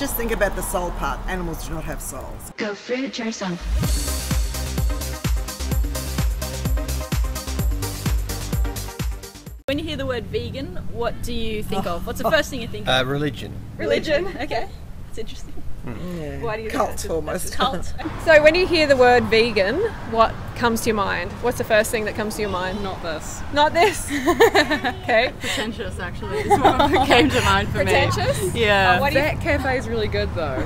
Just think about the soul part. Animals do not have souls. Go for it yourself. When you hear the word vegan, what do you think of? What's the first thing you think of? Religion. Religion, okay. It's interesting. Yeah. Why do you Cult, think almost. Cult. So when you hear the word vegan, what comes to your mind? What's the first thing that comes to your mind? Not this. Not this? Okay. Pretentious, actually, is what came to mind for Pretentious? me. Yeah. What do you... That cafe is really good, though.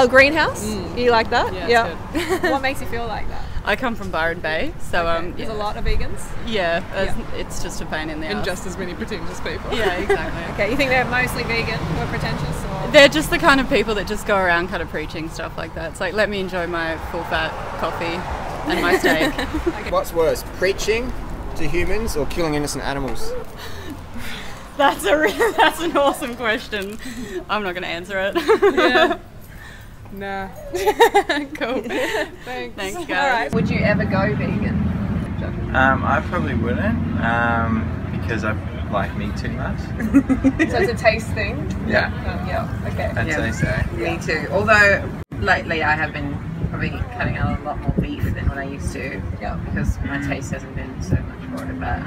Greenhouse? You like that? Yeah, it's good. What makes you feel like that? I come from Byron Bay, so There's a lot of vegans? Yeah, it's just a pain in the ass. And just as many pretentious people. Yeah, exactly. Okay, you think they're mostly vegan or pretentious? Or? They're just the kind of people that just go around kind of preaching stuff like that. It's like, let me enjoy my full-fat coffee and my steak. What's worse, preaching to humans or killing innocent animals? That's an awesome question. I'm not going to answer it. Yeah. Nah. Cool. Thanks. Thanks, guys. All right. Would you ever go vegan? I probably wouldn't because I like meat too much. So it's a taste thing? Yeah. Yeah, okay. I'd say so. Me too. Although lately I have been probably cutting out a lot more beef than what I used to. Yeah. Because my taste hasn't been so much for it. But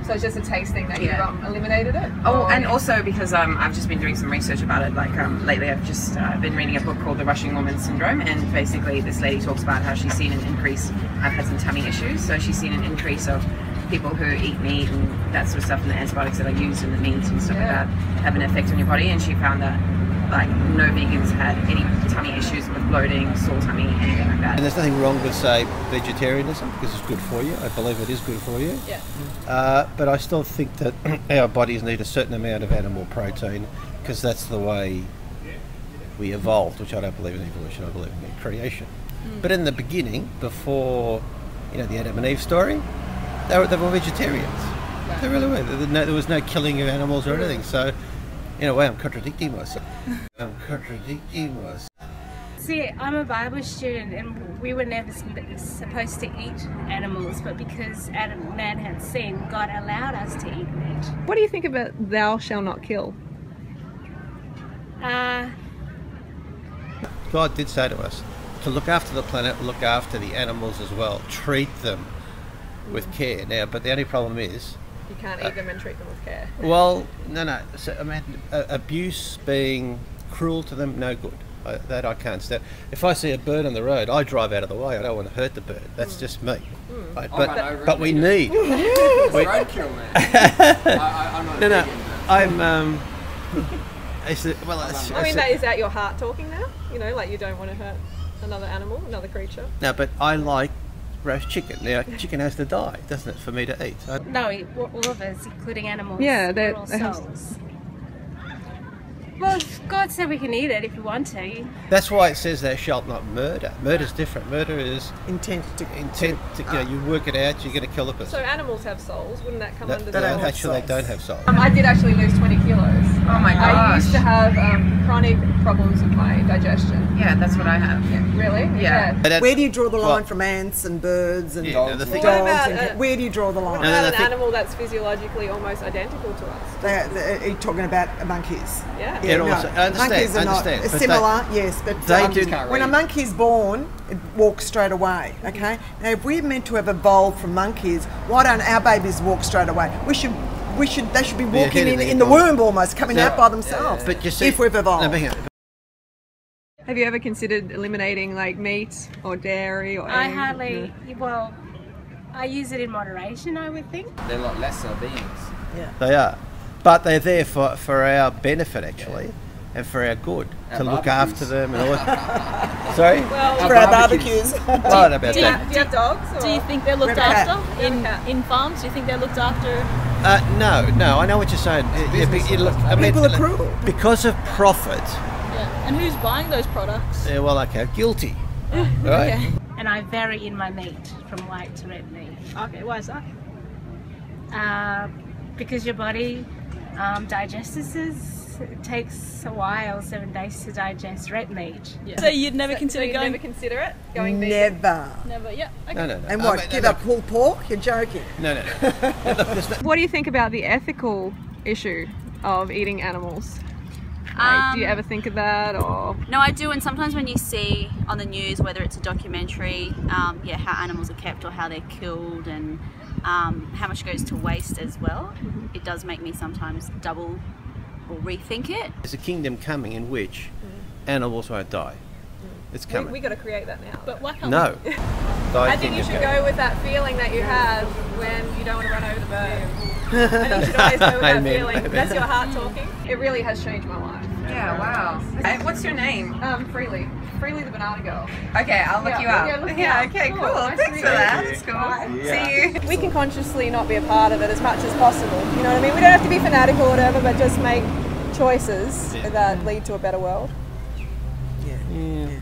so it's just a taste thing that yeah. you eliminated it? Oh, and also because I've just been doing some research about it. Like lately I've just been reading a book called The Russian Woman Syndrome, and basically this lady talks about how she's seen an increase. I've had some tummy issues, so she's seen an increase of people who eat meat and that sort of stuff, and the antibiotics that are used in the meat and stuff like that have an effect on your body. And she found that like no vegans had any tummy issues with bloating, sore tummy, anything like that. And there's nothing wrong with, say, vegetarianism, because it's good for you. I believe it is good for you. Yeah. But I still think that our bodies need a certain amount of animal protein, because that's the way we evolved, which I don't believe in evolution, I believe in creation. But in the beginning, before the Adam and Eve story, they were vegetarians. Right. They really were. There was no killing of animals or anything. So, in a way, I'm contradicting myself. See, I'm a Bible student, and we were never supposed to eat animals, but because man had sinned, God allowed us to eat meat. What do you think about thou shalt not kill? God did say to us to look after the planet, look after the animals as well, treat them with care. Now, but the only problem is You can't eat them and treat them with care. Well, no. So, I mean, abuse, being cruel to them, no good. That I can't stand. If I see a bird on the road, I drive out of the way. I don't want to hurt the bird. That's just me. Right? But we need. Roadkill, man. I'm not. No. I'm. I mean, is that your heart talking now? Like you don't want to hurt another animal, another creature. No, but I like roast chicken. Now, chicken has to die, doesn't it, for me to eat? No, all of us, including animals. Yeah, they're all souls. Well, God said we can eat it if you want to. That's why it says thou shalt not murder. Murder's different. Murder is intent to you work it out, you're going to kill a person. So animals have souls, wouldn't that come under They the don't actually, they don't have souls. I did actually lose 20 kilos. Oh my gosh. I used to have chronic problems with my digestion. Yeah, that's what I have. Yeah. Really? Yeah. Where do you draw the line from ants and birds and dogs? Where do you draw the line? What about an animal that's physiologically almost identical to us? Are you talking about monkeys? Yeah. Yeah, also, I monkeys are not similar, yes, but when a monkey's born, it walks straight away. Okay. Now, if we're meant to have evolved from monkeys, why don't our babies walk straight away? They should be walking in the womb almost, coming out by themselves. But you see, if we've evolved. Have you ever considered eliminating like meat or dairy or? I use it in moderation, I would think. They're like lesser beings. Yeah. They are. But they're there for our benefit, actually, and for our good, to look after them and all. Sorry? Well, for our barbecues. Do you have dogs? Or? Do you think they're looked after in farms? Do you think they're looked after? No. I know what you're saying. People are cruel. Because of profit. Yeah. And who's buying those products? Yeah, well, okay, guilty. Right? Okay. And I vary in my meat from white to red meat. Okay, why is that? Because your body digests this. It takes a while, 7 days to digest red meat. Yeah. So you'd never consider going? Never consider it going vegan? Never. Yeah. Okay. No. And what? Give up pulled pork? You're joking. No. What do you think about the ethical issue of eating animals? Like, do you ever think of that, or? No, I do, and sometimes when you see on the news, whether it's a documentary, yeah, how animals are kept or how they're killed, and how much goes to waste as well, it does make me sometimes double or rethink it. There's a kingdom coming in which animals won't die. It's coming. We got to create that now. But why can't No. we? I think you should go with that feeling that you have when you don't want to run over the bird. I think you should always go with that feeling. That's your heart talking. It really has changed my life. Yeah, wow. What's your name? Freely. Freely the banana girl. Okay, I'll look you up. Yeah, look okay, cool. Nice Thanks for that. That's cool. Yeah. See you. We can consciously not be a part of it as much as possible. You know what I mean? We don't have to be fanatical or whatever, but just make choices that lead to a better world. Yeah.